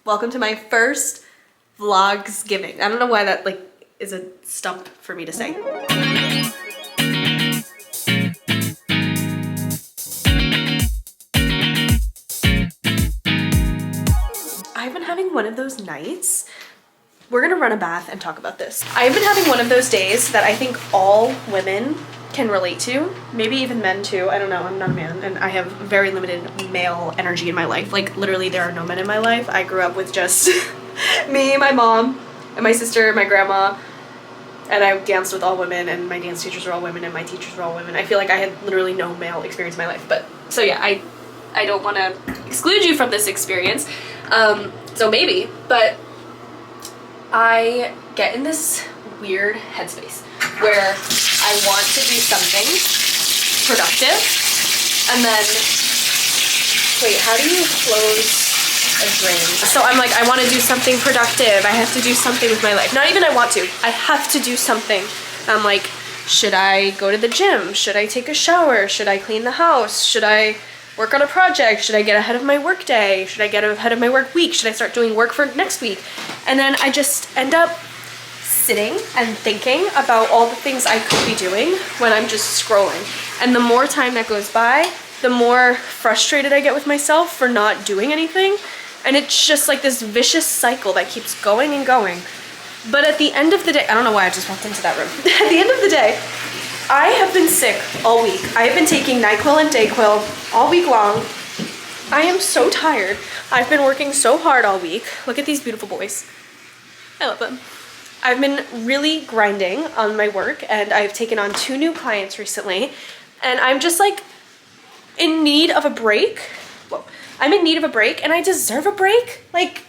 Welcome to my first vlogsgiving. I don't know why that like is a stump for me to say. I've been having one of those nights. We're gonna run a bath and talk about this. I've been having one of those days that I think all women can relate to, maybe even men too. I don't know, I'm not a man and I have very limited male energy in my life. Like literally there are no men in my life. I grew up with just me, my mom, and my sister, my grandma, and I danced with all women and my dance teachers were all women and my teachers were all women. I feel like I had literally no male experience in my life. But so yeah, I don't want to exclude you from this experience. So maybe, but I get in this weird headspace where I want to do something productive and then, wait, how do you close a drain? So I'm like, I want to do something productive. I have to do something with my life. Not even I want to, I have to do something. I'm like, should I go to the gym? Should I take a shower? Should I clean the house? Should I work on a project? Should I get ahead of my work day? Should I get ahead of my work week? Should I start doing work for next week? And then I just end up sitting and thinking about all the things I could be doing when I'm just scrolling. And the more time that goes by, the more frustrated I get with myself for not doing anything. And it's just like this vicious cycle that keeps going and going. But at the end of the day, I don't know why I just walked into that room. At the end of the day, I have been sick all week. I have been taking NyQuil and DayQuil all week long. I am so tired. I've been working so hard all week. Look at these beautiful boys. I love them. I've been really grinding on my work and I've taken on 2 new clients recently and I'm just like in need of a break. Whoa. I'm in need of a break and I deserve a break. Like,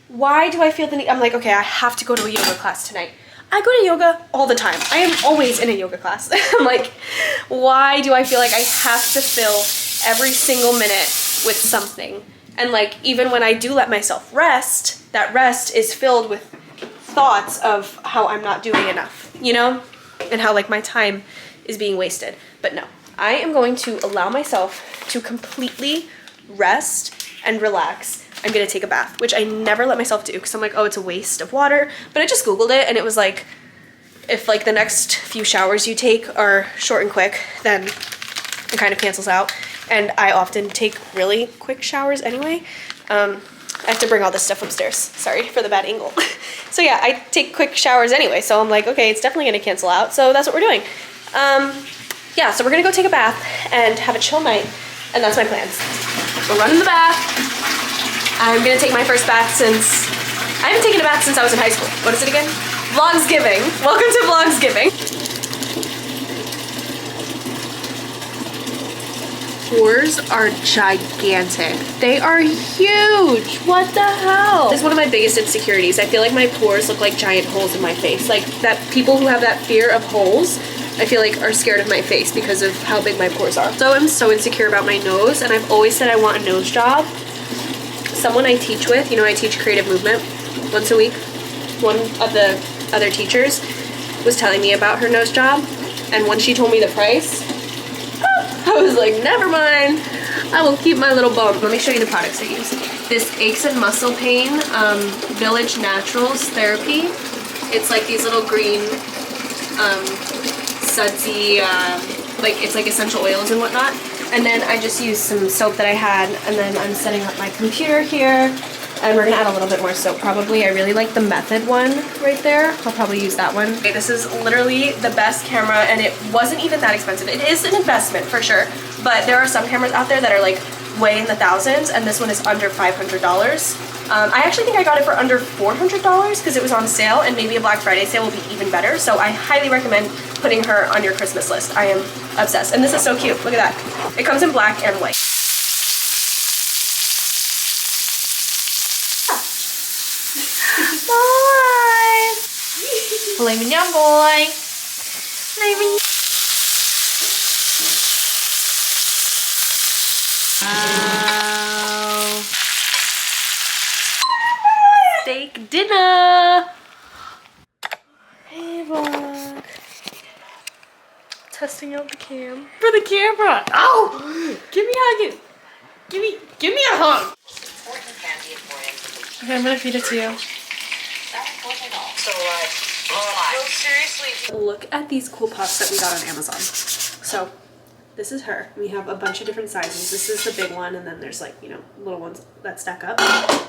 why do I feel the need? I'm like, okay, I have to go to a yoga class tonight. I go to yoga all the time. I am always in a yoga class. I'm like, why do I feel like I have to fill every single minute with something? And like, even when I do let myself rest, that rest is filled with thoughts of how I'm not doing enough, you know? And how like my time is being wasted. But no, I am going to allow myself to completely rest and relax. I'm gonna take a bath, which I never let myself do because I'm like, oh, it's a waste of water. But I just Googled it and it was like, if like the next few showers you take are short and quick, then it kind of cancels out. And I often take really quick showers anyway. I have to bring all this stuff upstairs. Sorry for the bad angle. So yeah, I take quick showers anyway. So I'm like, okay, it's definitely gonna cancel out. So that's what we're doing. Yeah, so we're gonna go take a bath and have a chill night. And that's my plans. We're running the bath. I'm gonna take my first bath since, I haven't taken a bath since I was in high school. What is it again? Vlogsgiving. Welcome to Vlogsgiving. Pores are gigantic. They are huge. What the hell? This is one of my biggest insecurities. I feel like my pores look like giant holes in my face. Like that people who have that fear of holes, I feel like are scared of my face because of how big my pores are. So I'm so insecure about my nose and I've always said I want a nose job. Someone I teach with, you know, I teach creative movement once a week. One of the other teachers was telling me about her nose job. And when she told me the price, I was like, never mind. I will keep my little bum. Let me show you the products I use. This aches and muscle pain, Village Naturals therapy. It's like these little green, sudsy, like it's like essential oils and whatnot. And then I just used some soap that I had, and then I'm setting up my computer here. And we're gonna add a little bit more soap probably. I really like the Method one right there. I'll probably use that one. Okay, this is literally the best camera and it wasn't even that expensive. It is an investment for sure, but there are some cameras out there that are like way in the thousands and this one is under $500. I actually think I got it for under $400 because it was on sale and maybe a Black Friday sale will be even better. So I highly recommend putting her on your Christmas list. I am obsessed. And this is so cute. Look at that. It comes in black and white. Bye! Play me now, boy. Play me. Steak dinner. Hey, vlog. Testing out the cam for the camera. Oh, give me a hug. Give me a hug. Okay, I'm gonna feed it to you. So no, seriously. Look at these cool puffs that we got on Amazon. So this is her. We have a bunch of different sizes. This is the big one, and then there's like, you know, little ones that stack up.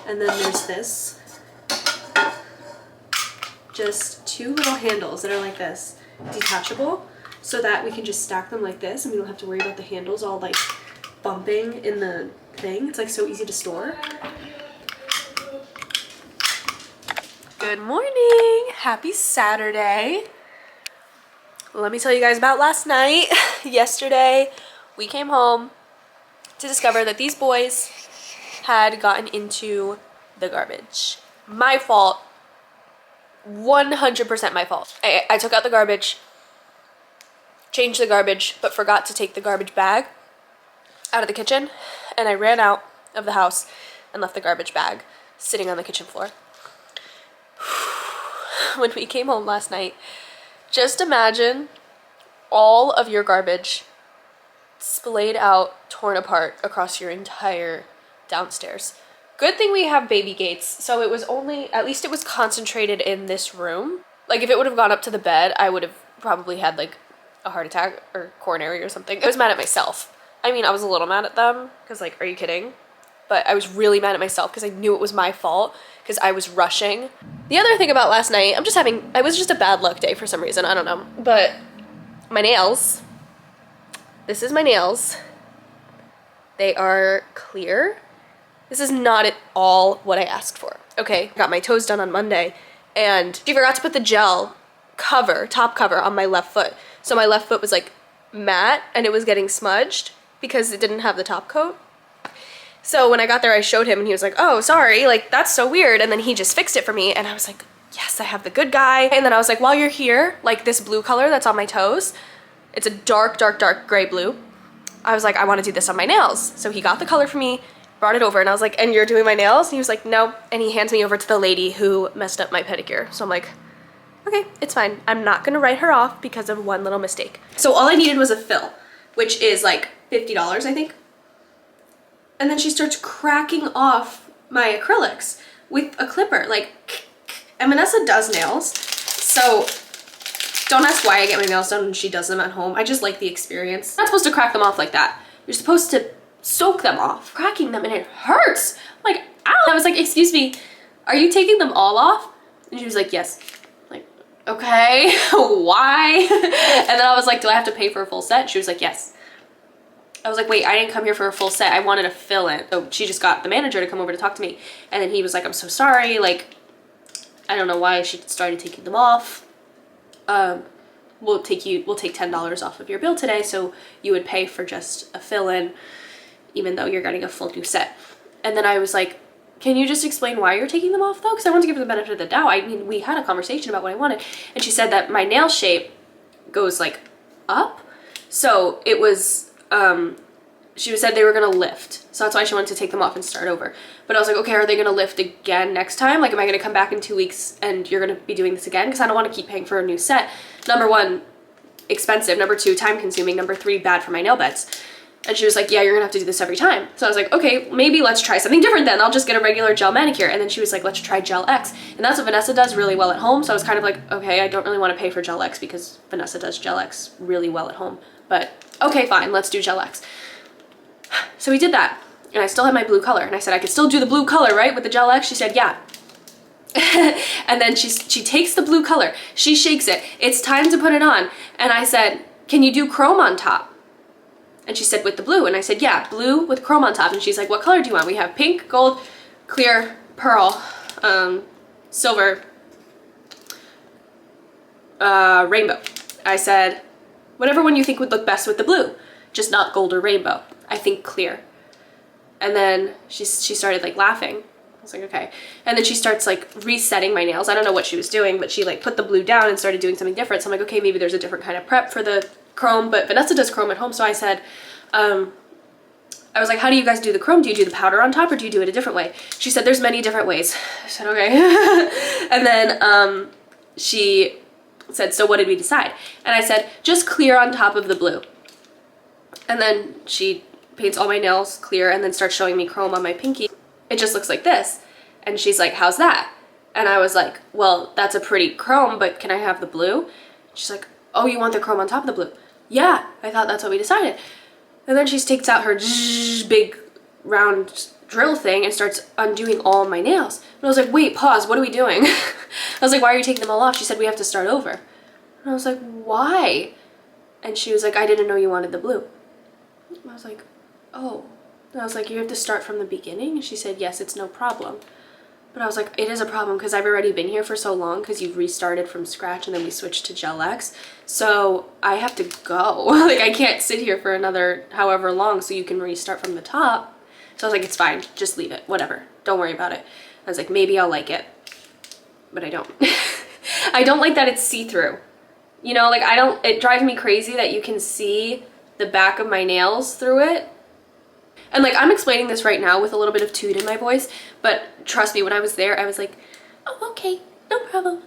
And then there's this. Just two little handles that are like this, detachable, so that we can just stack them like this and we don't have to worry about the handles all like bumping in the thing. It's like so easy to store. Good morning. Happy Saturday. Let me tell you guys about last night. Yesterday, we came home to discover that these boys had gotten into the garbage. My fault. 100% my fault. I took out the garbage, changed the garbage, but forgot to take the garbage bag out of the kitchen, and I ran out of the house and left the garbage bag sitting on the kitchen floor. When we came home last night, just imagine all of your garbage splayed out, torn apart across your entire downstairs. Good thing we have baby gates, so it was only, at least it was concentrated in this room. Like if it would have gone up to the bed, I would have probably had like a heart attack or coronary or something. I was mad at myself. I mean, I was a little mad at them because like, are you kidding? But I was really mad at myself because I knew it was my fault because I was rushing. The other thing about last night, it was just a bad luck day for some reason, I don't know. But my nails, this is my nails. They are clear. This is not at all what I asked for. Okay, got my toes done on Monday, and she forgot to put the gel cover, top cover, on my left foot. So my left foot was like matte, and it was getting smudged because it didn't have the top coat. So when I got there, I showed him, and he was like, oh, sorry, like, that's so weird. And then he just fixed it for me, and I was like, yes, I have the good guy. And then I was like, while you're here, like this blue color that's on my toes, it's a dark, dark, dark gray blue. I was like, I want to do this on my nails. So he got the color for me, brought it over, and I was like, and you're doing my nails? And he was like, no. And he hands me over to the lady who messed up my pedicure. So I'm like, okay, it's fine. I'm not gonna write her off because of one little mistake. So all I needed was a fill, which is like $50, I think. And then she starts cracking off my acrylics with a clipper, like, and Vanessa does nails, so don't ask why I get my nails done when she does them at home. I just like the experience. You're not supposed to crack them off like that. You're supposed to soak them off, cracking them, and it hurts. I'm like, ow! I was like, excuse me, are you taking them all off? And she was like, yes. I'm like, okay, why? And then I was like, do I have to pay for a full set? She was like, yes. I was like, wait, I didn't come here for a full set. I wanted a fill-in. So she just got the manager to come over to talk to me. And then he was like, I'm so sorry. Like, I don't know why she started taking them off. We'll take $10 off of your bill today. So you would pay for just a fill-in, even though you're getting a full new set. And then I was like, can you just explain why you're taking them off though? Because I want to give her the benefit of the doubt. I mean, we had a conversation about what I wanted. And she said that my nail shape goes like up. So it was, she said they were gonna lift. So that's why she wanted to take them off and start over. But I was like, okay, are they gonna lift again next time? Like, am I gonna come back in 2 weeks and you're gonna be doing this again? Because I don't want to keep paying for a new set. Number one, expensive. Number two, time consuming. Number three, bad for my nail beds. And she was like, yeah, you're gonna have to do this every time. So I was like, okay, maybe let's try something different then. I'll just get a regular gel manicure. And then she was like, let's try Gel X. And that's what Vanessa does really well at home. So I was kind of like, okay, I don't really want to pay for Gel X because Vanessa does Gel X really well at home. But okay, fine, let's do Gel X. So we did that. And I still had my blue color. And I said, I could still do the blue color, right, with the Gel X? She said, yeah. And then she takes the blue color. She shakes it. It's time to put it on. And I said, can you do chrome on top? And she said, with the blue. And I said, yeah, blue with chrome on top. And she's like, what color do you want? We have pink, gold, clear, pearl, silver, rainbow. I said, whatever one you think would look best with the blue, just not gold or rainbow. I think clear. And then she started like laughing. I was like, okay. And then she starts like resetting my nails. I don't know what she was doing, but she like put the blue down and started doing something different. So I'm like, okay, maybe there's a different kind of prep for the chrome, but Vanessa does chrome at home. So I said, I was like, how do you guys do the chrome? Do you do the powder on top or do you do it a different way? She said, there's many different ways. I said, okay. And then she said, so what did we decide? And I said, just clear on top of the blue. And then she paints all my nails clear and then starts showing me chrome on my pinky. It just looks like this. And she's like, how's that? And I was like, well, that's a pretty chrome, but can I have the blue? She's like, oh, you want the chrome on top of the blue? Yeah, I thought that's what we decided. And then she takes out her big round drill thing and starts undoing all my nails. And I was like, wait, pause, what are we doing? I was like, why are you taking them all off? She said, we have to start over. And I was like, why? And she was like, I didn't know you wanted the blue. And I was like, oh. And I was like, you have to start from the beginning? And she said, yes, it's no problem. But I was like, it is a problem because I've already been here for so long because you've restarted from scratch and then we switched to Gel X. So I have to go. Like, I can't sit here for another however long so you can restart from the top. So I was like, it's fine. Just leave it. Whatever. Don't worry about it. I was like, maybe I'll like it. But I don't. I don't like that it's see-through. You know, like it drives me crazy that you can see the back of my nails through it. And like, I'm explaining this right now with a little bit of toot in my voice, but trust me, when I was there, I was like, oh, okay, no problem.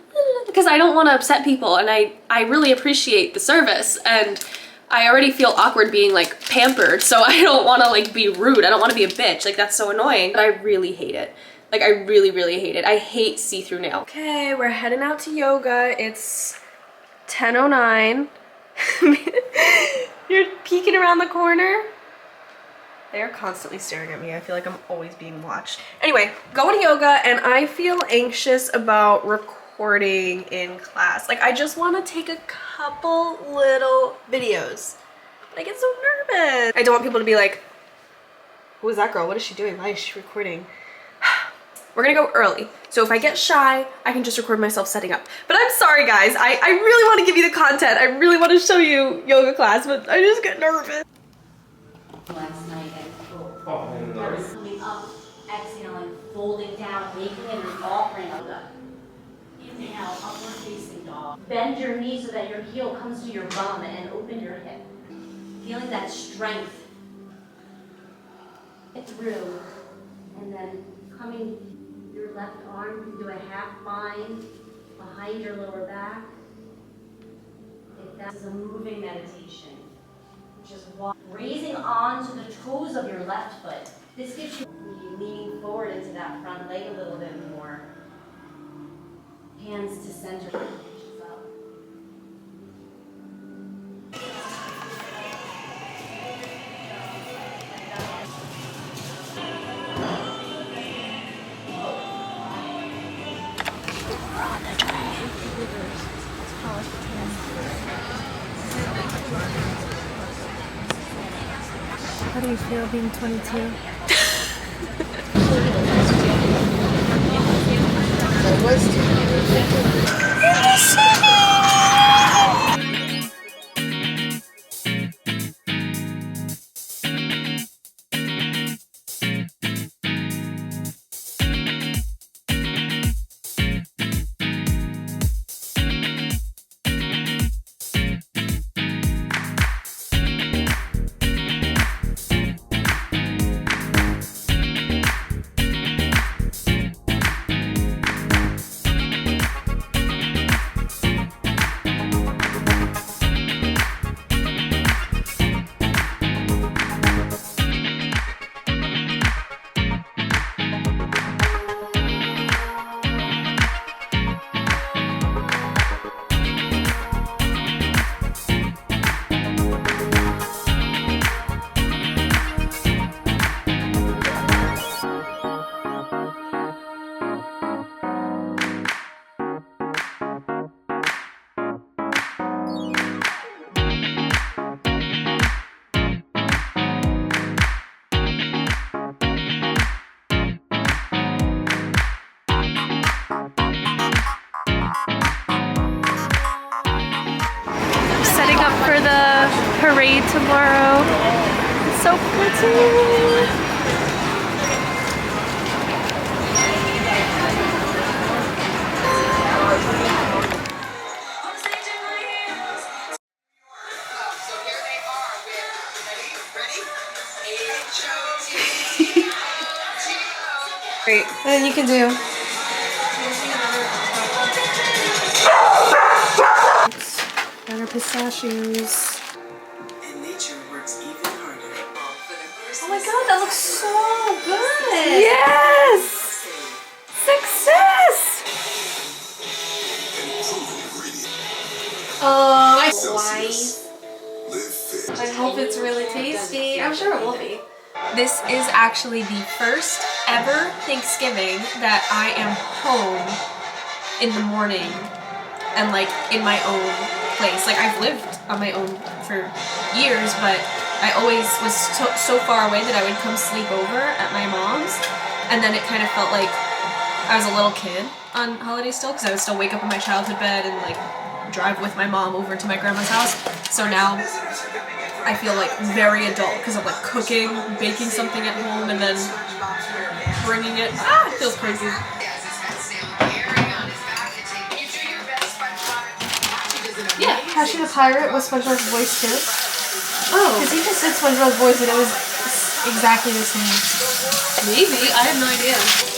Because I don't want to upset people, and I really appreciate the service, and I already feel awkward being like pampered, so I don't want to like be rude. I don't want to be a bitch. Like, that's so annoying. But I really hate it. Like, I really, really hate it. I hate see-through nail. Okay, we're heading out to yoga. It's 10:09. You're peeking around the corner. They're constantly staring at me. I feel like I'm always being watched. Anyway, going to yoga, and I feel anxious about recording in class. Like, I just want to take a couple little videos. But I get so nervous. I don't want people to be like, who is that girl? What is she doing? Why is she recording? We're gonna go early. So if I get shy, I can just record myself setting up. But I'm sorry, guys. I really want to give you the content. I really want to show you yoga class, but I just get nervous. Last night and coming up, exhaling, folding down, making it an offering of the inhale, upward facing dog. Bend your knee so that your heel comes to your bum and open your hip. Feeling that strength through, and then coming your left arm, you can do a half bind behind your lower back. If that is a moving meditation. Just raising on to the toes of your left foot. This gets you leaning forward into that front leg a little bit more. Hands to center. Reaches up. How do you feel being 22? Setting up for the parade tomorrow. It's so pretty. Great. And you can do. Better pistachios. And nature works even harder. Oh my god, that looks so good! Yes! I hope it's really tasty. I'm sure it will be. This is actually the first ever Thanksgiving that I am home in the morning and like in my own place. Like I've lived on my own for years, but I always was so far away that I would come sleep over at my mom's, and then it kind of felt like I was a little kid on holidays still, because I would still wake up in my childhood bed and like drive with my mom over to my grandma's house. So now I feel like very adult because I'm like cooking, baking something at home, and then bringing it. Ah, it feels crazy. Yeah, Passion a Pirate was SpongeBob's voice too. Oh, because he just did SpongeBob's voice and it was exactly the same. Maybe, I have no idea.